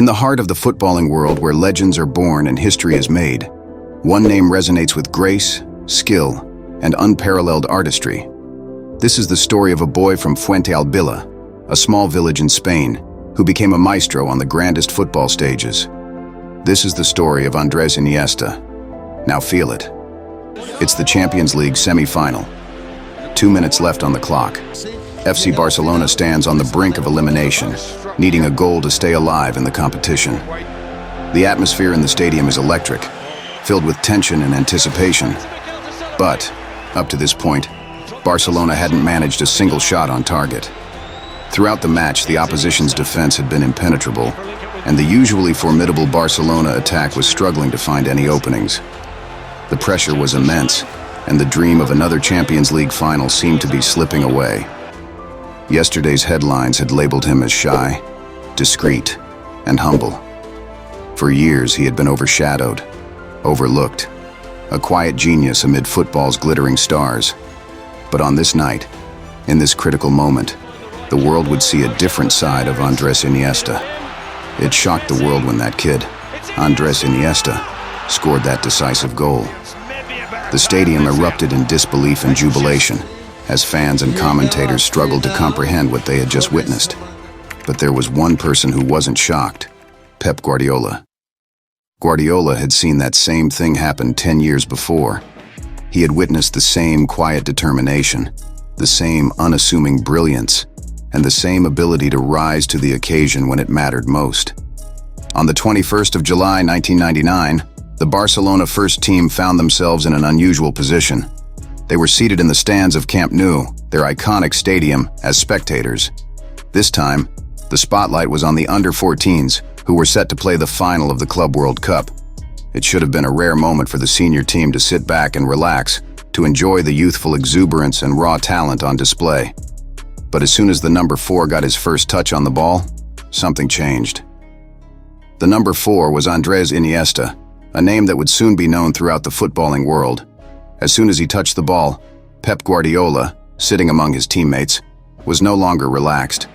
the heart of the footballing world where legends are born and history is made, one name resonates with grace, skill, and unparalleled artistry. This is the story of a boy from Fuentealbilla, a small village in Spain, who became a maestro on the grandest football stages. This is the story of Andrés Iniesta. Now feel it. It's the Champions League semi-final. 2 minutes left on the clock. FC Barcelona stands on the brink of elimination, needing a goal to stay alive in the competition. The atmosphere in the stadium is electric, filled with tension and anticipation. But, up to this point, Barcelona hadn't managed a single shot on target. Throughout the match, the opposition's defense had been impenetrable, and the usually formidable Barcelona attack was struggling to find any openings. The pressure was immense, and the dream of another Champions League final seemed to be slipping away. Yesterday's headlines had labeled him as shy, discreet, and humble. For years, he had been overshadowed, overlooked, a quiet genius amid football's glittering stars. But on this night, in this critical moment, the world would see a different side of Andrés Iniesta. It shocked the world when that kid, Andrés Iniesta, scored that decisive goal. The stadium erupted in disbelief and jubilation, as fans and commentators struggled to comprehend what they had just witnessed. But there was one person who wasn't shocked: Pep Guardiola. Guardiola had seen that same thing happen 10 years before. He had witnessed the same quiet determination, the same unassuming brilliance, and the same ability to rise to the occasion when it mattered most. On the 21st of July 1999, the Barcelona first team found themselves in an unusual position. They were seated in the stands of Camp Nou, their iconic stadium, as spectators. This time, the spotlight was on the under-14s, who were set to play the final of the Club World Cup. It should have been a rare moment for the senior team to sit back and relax, to enjoy the youthful exuberance and raw talent on display. But as soon as the number 4 got his first touch on the ball, something changed. The number 4 was Andrés Iniesta, a name that would soon be known throughout the footballing world. As soon as he touched the ball, Pep Guardiola, sitting among his teammates, was no longer relaxed.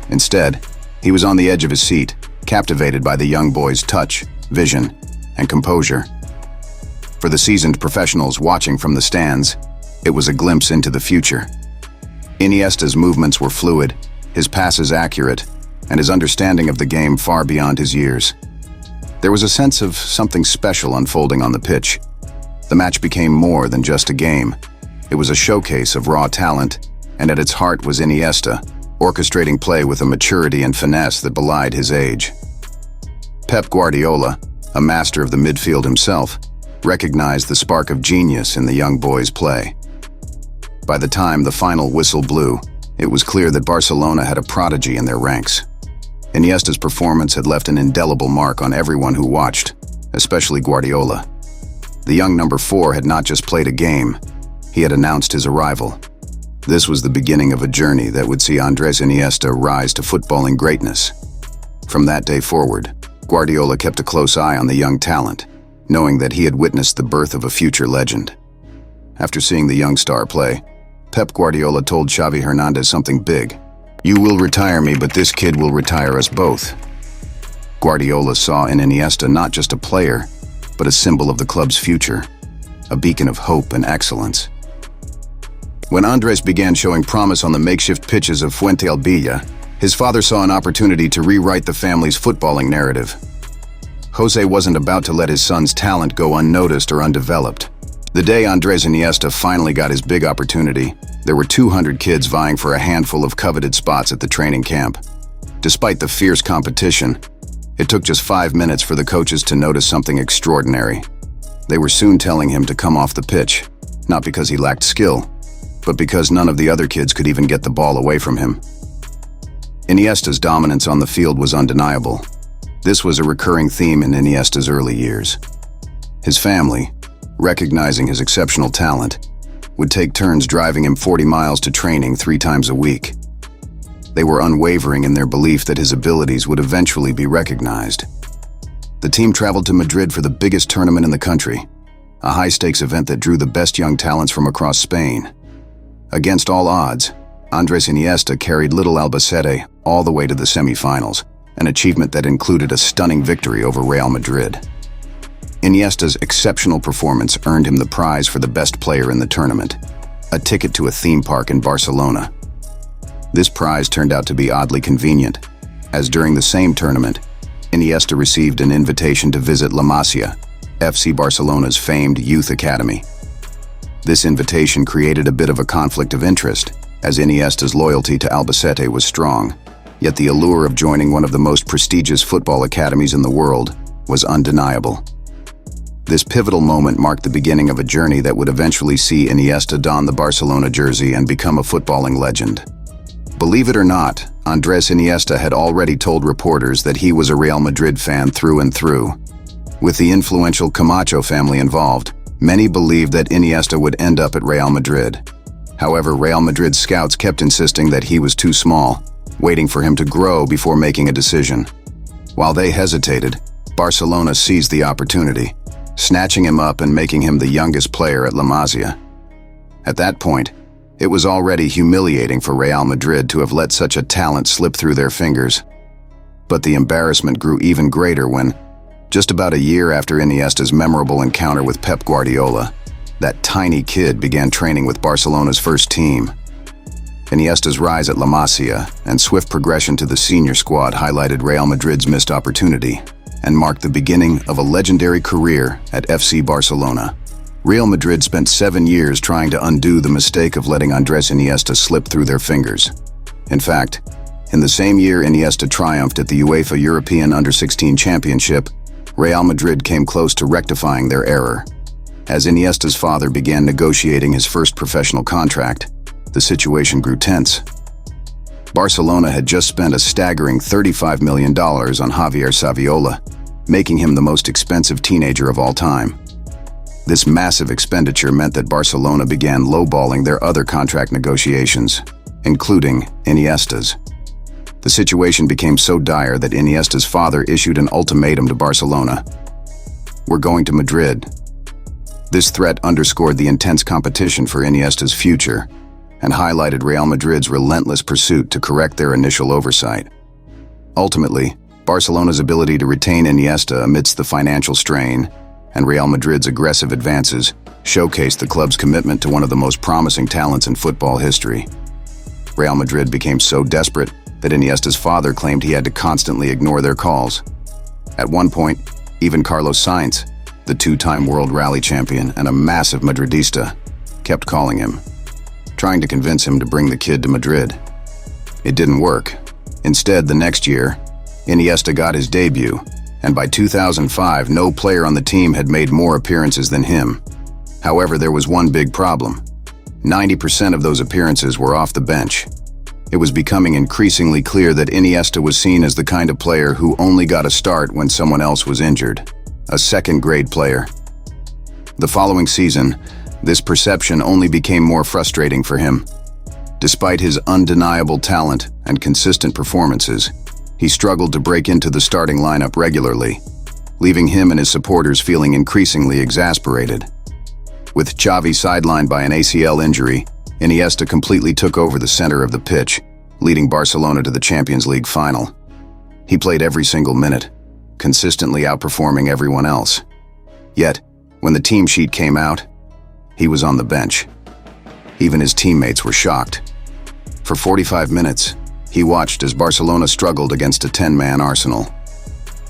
Instead, he was on the edge of his seat, captivated by the young boy's touch, vision, and composure. For the seasoned professionals watching from the stands, it was a glimpse into the future. Iniesta's movements were fluid, his passes accurate, and his understanding of the game far beyond his years. There was a sense of something special unfolding on the pitch. The match became more than just a game. It was a showcase of raw talent, and at its heart was Iniesta, orchestrating play with a maturity and finesse that belied his age. Pep Guardiola, a master of the midfield himself, recognized the spark of genius in the young boy's play. By the time the final whistle blew, it was clear that Barcelona had a prodigy in their ranks. Iniesta's performance had left an indelible mark on everyone who watched, especially Guardiola. The young number 4 had not just played a game, he had announced his arrival. This was the beginning of a journey that would see Andrés Iniesta rise to footballing greatness. From that day forward, Guardiola kept a close eye on the young talent, knowing that he had witnessed the birth of a future legend. After seeing the young star play, Pep Guardiola told Xavi Hernandez something big. "You will retire me, but this kid will retire us both." Guardiola saw in Iniesta not just a player, but a symbol of the club's future, a beacon of hope and excellence. When Andrés began showing promise on the makeshift pitches of Fuentealbilla, his father saw an opportunity to rewrite the family's footballing narrative. Jose wasn't about to let his son's talent go unnoticed or undeveloped. The day Andrés Iniesta finally got his big opportunity, there were 200 kids vying for a handful of coveted spots at the training camp. Despite the fierce competition, it took just 5 minutes for the coaches to notice something extraordinary. They were soon telling him to come off the pitch, not because he lacked skill, but because none of the other kids could even get the ball away from him. Iniesta's dominance on the field was undeniable. This was a recurring theme in Iniesta's early years. His family, recognizing his exceptional talent, would take turns driving him 40 miles to training 3 times a week. They were unwavering in their belief that his abilities would eventually be recognized. The team traveled to Madrid for the biggest tournament in the country, a high-stakes event that drew the best young talents from across Spain. Against all odds, Andrés Iniesta carried little Albacete all the way to the semi-finals, an achievement that included a stunning victory over Real Madrid. Iniesta's exceptional performance earned him the prize for the best player in the tournament, a ticket to a theme park in Barcelona. This prize turned out to be oddly convenient, as during the same tournament, Iniesta received an invitation to visit La Masia, FC Barcelona's famed youth academy. This invitation created a bit of a conflict of interest, as Iniesta's loyalty to Albacete was strong, yet the allure of joining one of the most prestigious football academies in the world was undeniable. This pivotal moment marked the beginning of a journey that would eventually see Iniesta don the Barcelona jersey and become a footballing legend. Believe it or not, Andrés Iniesta had already told reporters that he was a Real Madrid fan through and through. With the influential Camacho family involved, many believed that Iniesta would end up at Real Madrid. However, Real Madrid scouts kept insisting that he was too small, waiting for him to grow before making a decision. While they hesitated, Barcelona seized the opportunity, snatching him up and making him the youngest player at La Masia. At that point, it was already humiliating for Real Madrid to have let such a talent slip through their fingers. But the embarrassment grew even greater when, just about a year after Iniesta's memorable encounter with Pep Guardiola, that tiny kid began training with Barcelona's first team. Iniesta's rise at La Masia and swift progression to the senior squad highlighted Real Madrid's missed opportunity and marked the beginning of a legendary career at FC Barcelona. Real Madrid spent 7 years trying to undo the mistake of letting Andrés Iniesta slip through their fingers. In fact, in the same year Iniesta triumphed at the UEFA European Under-16 Championship, Real Madrid came close to rectifying their error. As Iniesta's father began negotiating his first professional contract, the situation grew tense. Barcelona had just spent a staggering $35 million on Javier Saviola, making him the most expensive teenager of all time. This massive expenditure meant that Barcelona began lowballing their other contract negotiations, including Iniesta's. The situation became so dire that Iniesta's father issued an ultimatum to Barcelona. "We're going to Madrid." This threat underscored the intense competition for Iniesta's future and highlighted Real Madrid's relentless pursuit to correct their initial oversight. Ultimately, Barcelona's ability to retain Iniesta amidst the financial strain and Real Madrid's aggressive advances showcased the club's commitment to one of the most promising talents in football history. Real Madrid became so desperate that Iniesta's father claimed he had to constantly ignore their calls. At one point, even Carlos Sainz, the two-time world rally champion and a massive Madridista, kept calling him, trying to convince him to bring the kid to Madrid. It didn't work. Instead, the next year, Iniesta got his debut, and by 2005, no player on the team had made more appearances than him. However, there was one big problem. 90% of those appearances were off the bench. It was becoming increasingly clear that Iniesta was seen as the kind of player who only got a start when someone else was injured, a second-grade player. The following season, this perception only became more frustrating for him. Despite his undeniable talent and consistent performances, he struggled to break into the starting lineup regularly, leaving him and his supporters feeling increasingly exasperated. With Xavi sidelined by an ACL injury, Iniesta completely took over the center of the pitch, leading Barcelona to the Champions League final. He played every single minute, consistently outperforming everyone else. Yet, when the team sheet came out, he was on the bench. Even his teammates were shocked. For 45 minutes, he watched as Barcelona struggled against a 10-man Arsenal.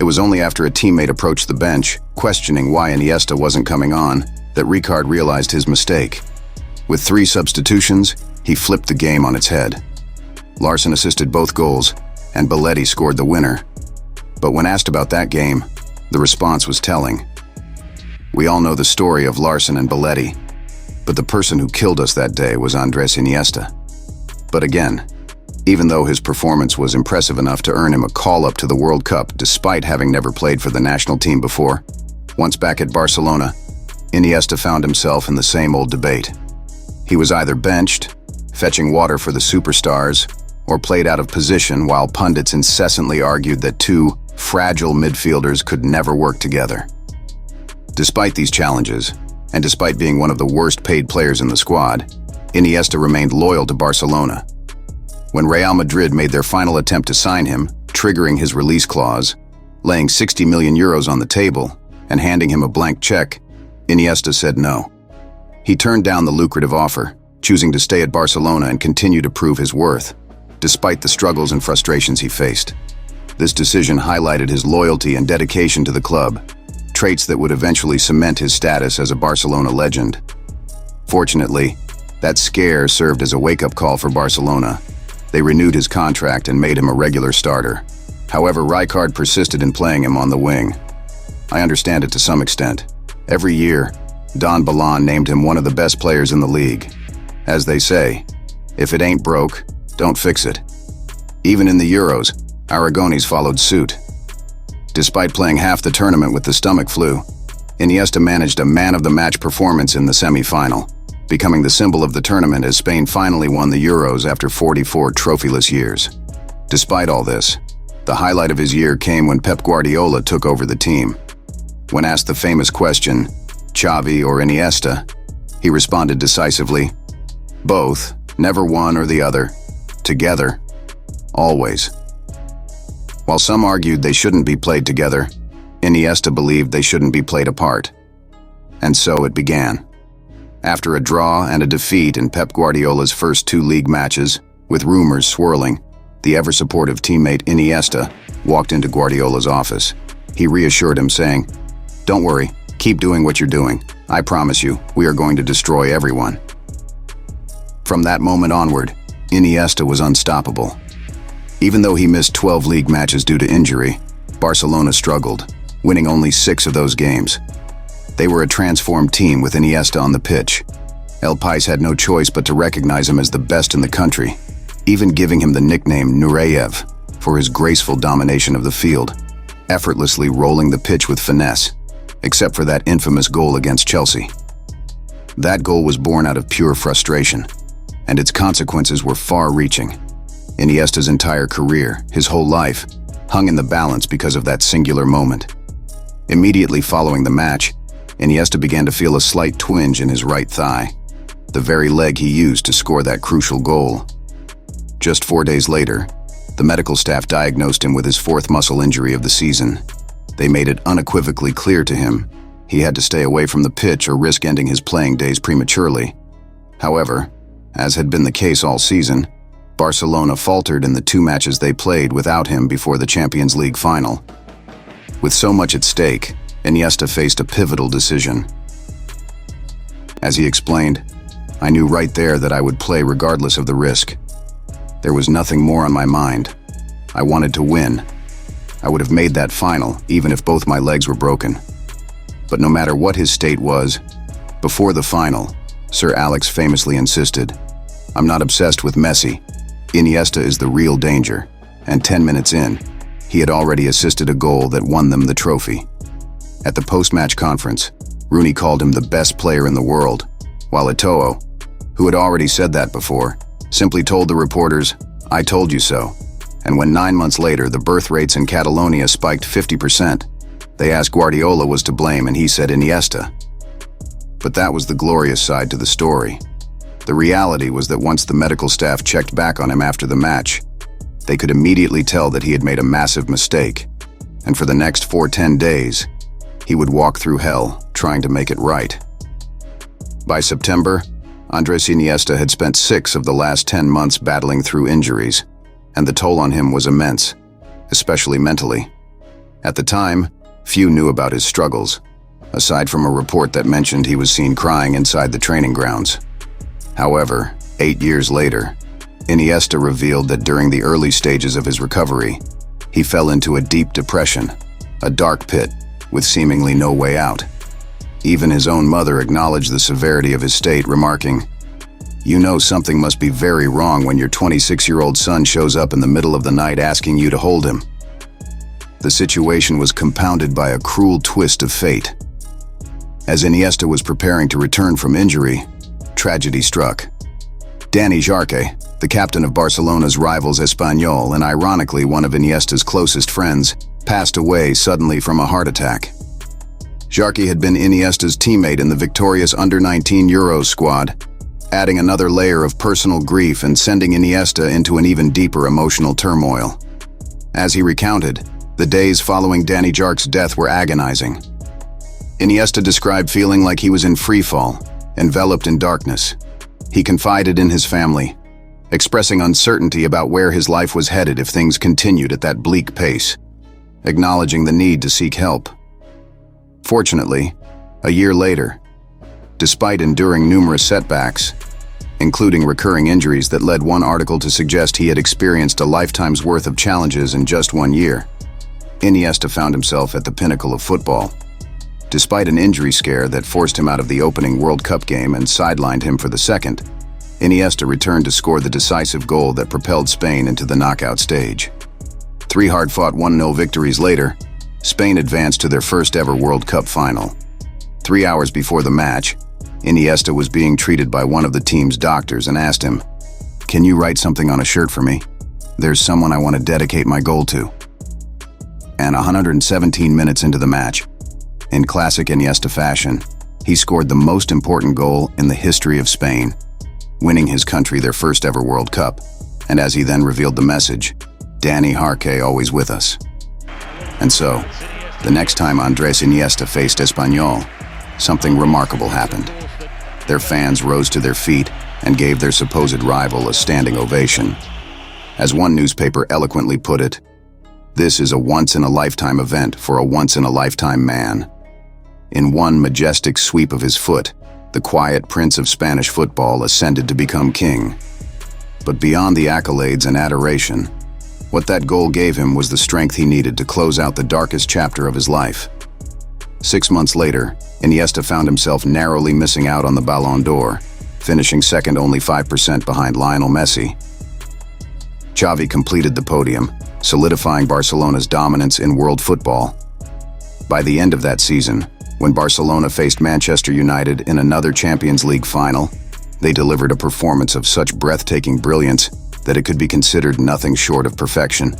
It was only after a teammate approached the bench, questioning why Iniesta wasn't coming on, that Ricard realized his mistake. With 3 substitutions, he flipped the game on its head. Larsson assisted both goals, and Belletti scored the winner. But when asked about that game, the response was telling. "We all know the story of Larsson and Belletti, but the person who killed us that day was Andrés Iniesta." But again, even though his performance was impressive enough to earn him a call-up to the World Cup despite having never played for the national team before, once back at Barcelona, Iniesta found himself in the same old debate. He was either benched, fetching water for the superstars, or played out of position while pundits incessantly argued that two fragile midfielders could never work together. Despite these challenges, and despite being one of the worst-paid players in the squad, Iniesta remained loyal to Barcelona. When Real Madrid made their final attempt to sign him, triggering his release clause, laying 60 million euros on the table, and handing him a blank check. Iniesta said no. He turned down the lucrative offer, choosing to stay at Barcelona and continue to prove his worth, despite the struggles and frustrations he faced. This decision highlighted his loyalty and dedication to the club, traits that would eventually cement his status as a Barcelona legend. Fortunately, that scare served as a wake-up call for Barcelona. They renewed his contract and made him a regular starter. However, Rijkaard persisted in playing him on the wing. I understand it to some extent. Every year, Don Balon named him one of the best players in the league. As they say, if it ain't broke, don't fix it. Even in the Euros, Aragones followed suit. Despite playing half the tournament with the stomach flu, Iniesta managed a man-of-the-match performance in the semi-final, becoming the symbol of the tournament as Spain finally won the Euros after 44 trophyless years. Despite all this, the highlight of his year came when Pep Guardiola took over the team. When asked the famous question, Xavi or Iniesta, he responded decisively, both, never one or the other, together, always. While some argued they shouldn't be played together, Iniesta believed they shouldn't be played apart. And so it began. After a draw and a defeat in Pep Guardiola's first 2 league matches, with rumors swirling, the ever-supportive teammate Iniesta walked into Guardiola's office. He reassured him, saying, "Don't worry, keep doing what you're doing. I promise you, we are going to destroy everyone." From that moment onward, Iniesta was unstoppable. Even though he missed 12 league matches due to injury, Barcelona struggled, winning only 6 of those games. They were a transformed team with Iniesta on the pitch. El Pais had no choice but to recognize him as the best in the country, even giving him the nickname Nureyev for his graceful domination of the field, effortlessly rolling the pitch with finesse, except for that infamous goal against Chelsea. That goal was born out of pure frustration, and its consequences were far-reaching. Iniesta's entire career, his whole life, hung in the balance because of that singular moment. Immediately following the match, Iniesta began to feel a slight twinge in his right thigh, the very leg he used to score that crucial goal. Just 4 days later, the medical staff diagnosed him with his 4th muscle injury of the season. They made it unequivocally clear to him he had to stay away from the pitch or risk ending his playing days prematurely. However, as had been the case all season, Barcelona faltered in the 2 matches they played without him before the Champions League final. With so much at stake, Iniesta faced a pivotal decision. As he explained, "I knew right there that I would play regardless of the risk. There was nothing more on my mind. I wanted to win. I would have made that final, even if both my legs were broken." But no matter what his state was, before the final, Sir Alex famously insisted, "I'm not obsessed with Messi. Iniesta is the real danger." And 10 minutes in, he had already assisted a goal that won them the trophy. At the post-match conference, Rooney called him the best player in the world, while Eto'o, who had already said that before, simply told the reporters, "I told you so." And when 9 months later the birth rates in Catalonia spiked 50%, they asked Guardiola was to blame and he said Iniesta. But that was the glorious side to the story. The reality was that once the medical staff checked back on him after the match, they could immediately tell that he had made a massive mistake, and for the next 10 days, he would walk through hell trying to make it right. By September, Andrés Iniesta had spent 6 of the last 10 months battling through injuries, and the toll on him was immense, especially mentally. At the time, few knew about his struggles, aside from a report that mentioned he was seen crying inside the training grounds. However, 8 years later, Iniesta revealed that during the early stages of his recovery, he fell into a deep depression, a dark pit with seemingly no way out. Even his own mother acknowledged the severity of his state, remarking, "You know something must be very wrong when your 26-year-old son shows up in the middle of the night asking you to hold him." The situation was compounded by a cruel twist of fate. As Iniesta was preparing to return from injury, tragedy struck. Dani Jarque, the captain of Barcelona's rivals Espanyol and ironically one of Iniesta's closest friends, passed away suddenly from a heart attack. Jarque had been Iniesta's teammate in the victorious under-19 Euros squad, adding another layer of personal grief and sending Iniesta into an even deeper emotional turmoil. As he recounted, the days following Danny Jark's death were agonizing. Iniesta described feeling like he was in freefall, enveloped in darkness. He confided in his family, expressing uncertainty about where his life was headed if things continued at that bleak pace, acknowledging the need to seek help. Fortunately, a year later, despite enduring numerous setbacks, including recurring injuries that led one article to suggest he had experienced a lifetime's worth of challenges in just 1 year, Iniesta found himself at the pinnacle of football. Despite an injury scare that forced him out of the opening World Cup game and sidelined him for the second, Iniesta returned to score the decisive goal that propelled Spain into the knockout stage. 3 hard-fought 1-0 victories later, Spain advanced to their first-ever World Cup final. 3 hours before the match, Iniesta was being treated by one of the team's doctors and asked him, "Can you write something on a shirt for me? There's someone I want to dedicate my goal to." And 117 minutes into the match, in classic Iniesta fashion, he scored the most important goal in the history of Spain, winning his country their first ever World Cup. And as he then revealed the message, "Danny Jarque always with us." And so, the next time Andrés Iniesta faced Espanyol, something remarkable happened. Their fans rose to their feet and gave their supposed rival a standing ovation. As one newspaper eloquently put it, "This is a once-in-a-lifetime event for a once-in-a-lifetime man." In one majestic sweep of his foot, the quiet prince of Spanish football ascended to become king. But beyond the accolades and adoration, what that goal gave him was the strength he needed to close out the darkest chapter of his life. 6 months later, Iniesta found himself narrowly missing out on the Ballon d'Or, finishing second only 5% behind Lionel Messi. Xavi completed the podium, solidifying Barcelona's dominance in world football. By the end of that season, when Barcelona faced Manchester United in another Champions League final, they delivered a performance of such breathtaking brilliance that it could be considered nothing short of perfection.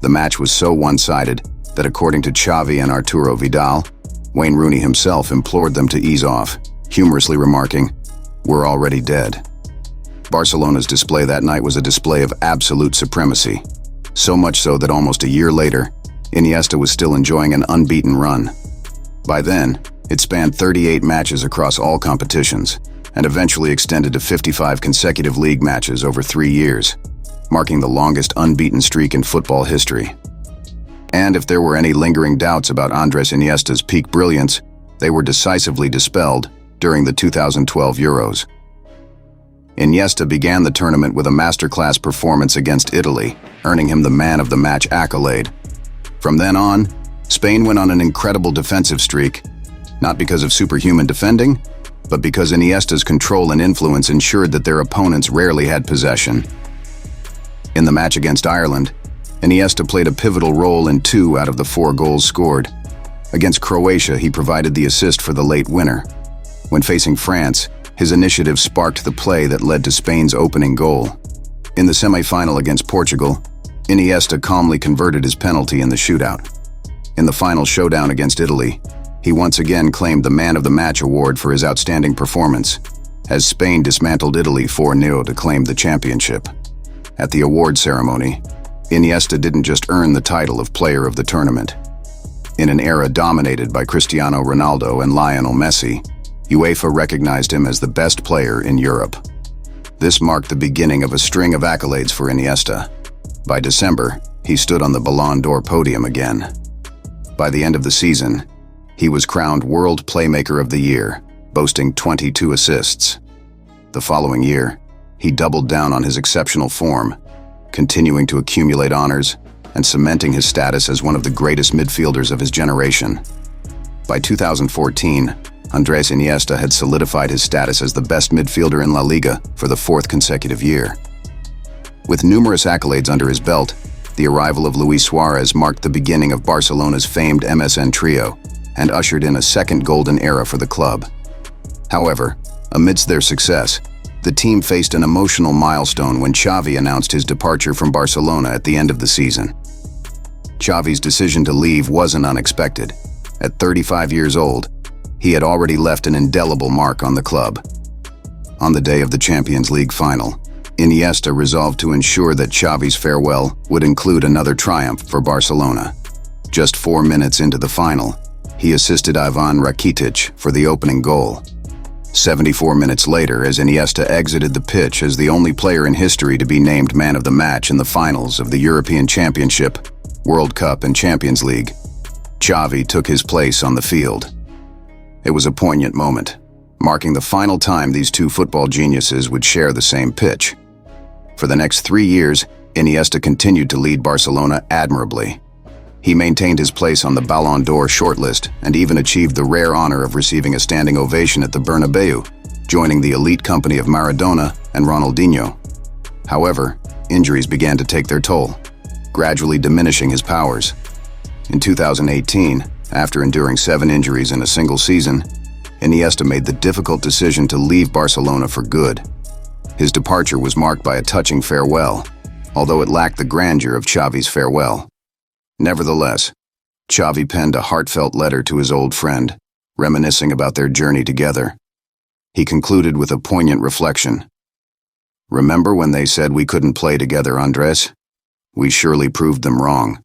The match was so one-sided that, according to Xavi and Arturo Vidal, Wayne Rooney himself implored them to ease off, humorously remarking, "We're already dead." Barcelona's display that night was a display of absolute supremacy, so much so that almost a year later, Iniesta was still enjoying an unbeaten run. By then, it spanned 38 matches across all competitions, and eventually extended to 55 consecutive league matches over 3 years, marking the longest unbeaten streak in football history. And if there were any lingering doubts about Andrés Iniesta's peak brilliance, they were decisively dispelled during the 2012 Euros. Iniesta began the tournament with a masterclass performance against Italy, earning him the Man of the Match accolade. From then on, Spain went on an incredible defensive streak, not because of superhuman defending, but because Iniesta's control and influence ensured that their opponents rarely had possession. In the match against Ireland, Iniesta played a pivotal role in 2 out of the 4 goals scored. Against Croatia, he provided the assist for the late winner. When facing France, his initiative sparked the play that led to Spain's opening goal. In the semi-final against Portugal, Iniesta calmly converted his penalty in the shootout. In the final showdown against Italy, he once again claimed the Man of the Match award for his outstanding performance, as Spain dismantled Italy 4-0 to claim the championship. At the award ceremony, Iniesta didn't just earn the title of Player of the Tournament. In an era dominated by Cristiano Ronaldo and Lionel Messi, UEFA recognized him as the best player in Europe. This marked the beginning of a string of accolades for Iniesta. By December, he stood on the Ballon d'Or podium again. By the end of the season, he was crowned World Playmaker of the Year, boasting 22 assists. The following year, he doubled down on his exceptional form, continuing to accumulate honors and cementing his status as one of the greatest midfielders of his generation. By 2014, Andrés Iniesta had solidified his status as the best midfielder in La Liga for the 4th consecutive year. With numerous accolades under his belt, the arrival of Luis Suarez marked the beginning of Barcelona's famed MSN trio and ushered in a second golden era for the club. However, amidst their success, the team faced an emotional milestone when Xavi announced his departure from Barcelona at the end of the season. Xavi's decision to leave wasn't unexpected. At 35 years old, he had already left an indelible mark on the club. On the day of the Champions League final, Iniesta resolved to ensure that Xavi's farewell would include another triumph for Barcelona. Just 4 minutes into the final, he assisted Ivan Rakitic for the opening goal. 74 minutes later, as Iniesta exited the pitch as the only player in history to be named man of the match in the finals of the European Championship, World Cup and Champions League, Xavi took his place on the field. It was a poignant moment, marking the final time these two football geniuses would share the same pitch. For the next 3 years, Iniesta continued to lead Barcelona admirably. He maintained his place on the Ballon d'Or shortlist and even achieved the rare honor of receiving a standing ovation at the Bernabeu, joining the elite company of Maradona and Ronaldinho. However, injuries began to take their toll, gradually diminishing his powers. In 2018, after enduring 7 injuries in a single season, Iniesta made the difficult decision to leave Barcelona for good. His departure was marked by a touching farewell, although it lacked the grandeur of Xavi's farewell. Nevertheless, Xavi penned a heartfelt letter to his old friend, reminiscing about their journey together. He concluded with a poignant reflection. "Remember when they said we couldn't play together, Andrés? We surely proved them wrong."